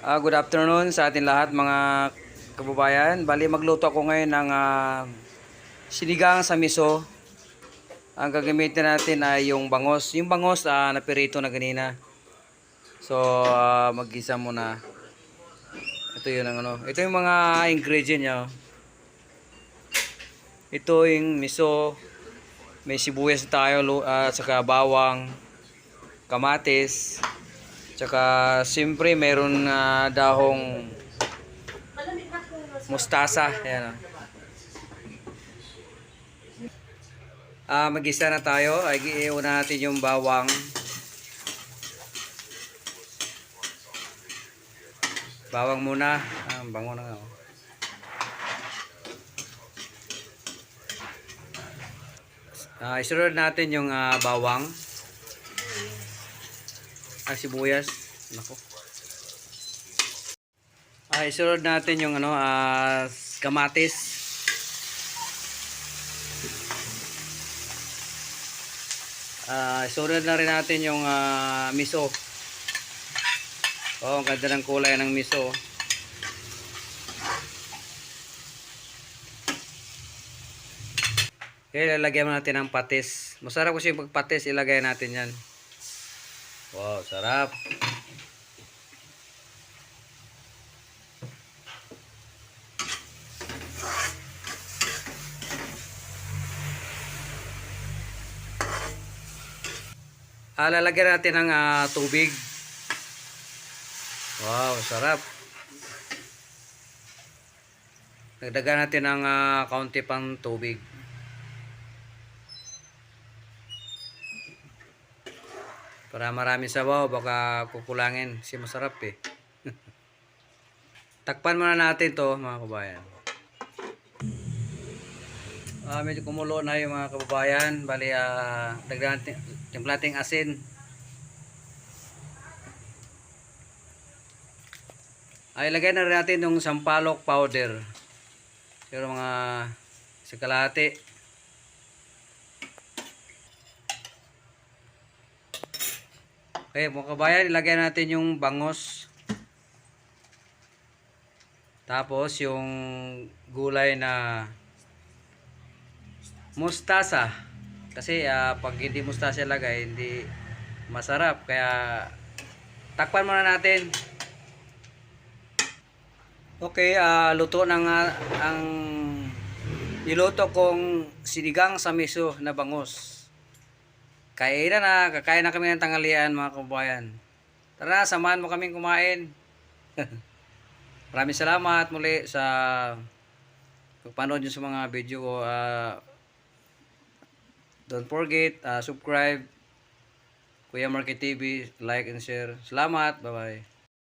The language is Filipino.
Good afternoon sa atin lahat mga kababayan. Bali magluto ako ngayon ng sinigang sa miso. Ang gagamitin natin ay yung bangos. Yung bangos napirito na ganina. So mag-isa muna. Ito yun ang ano. Ito yung mga ingredient niya. Ito yung miso. May sibuyas tayo, saka bawang, kamatis. Tsaka siyempre meron dahong mustasa. Ayan. Mag-isa na tayo. Iuna natin yung bawang. Bawang muna. Bango na nga. Isunod natin yung bawang. Sibuyas. Nako. Isunod natin yung kamatis. Isunod na rin natin yung miso. Ang ganda ng kulay ng miso. Ilalagyan natin ng patis. Masarap kasi yung pagpatis, ilagay natin yan. Wow, sarap. Lalagyan natin ng tubig. Wow, sarap. Nagdagan natin ng kaunti pang tubig. Para maraming sabaw, baka kukulangin. Kasi masarap eh. Takpan muna natin to mga kababayan. Medyo kumulo na yung mga kababayan. Bali, dagdagan natin, timpla natin asin. Ilagay na rin natin yung sampalok powder. Pero mga sa kalahati. Okay, mga kabayan, ilagay natin yung bangos. Tapos yung gulay na mustasa. Kasi pag hindi mustasa ilagay, hindi masarap. Kaya takpan muna natin. Okay, luto na nga ang niluto kong sinigang sa miso na bangos. Kakain na kami ng tanghalian mga kababayan. Tara, samahan mo kaming kumain. Maraming salamat muli sa pagpanood nyo sa mga video ko. Don't forget, subscribe Kuya Marky TV, like and share. Salamat, bye bye.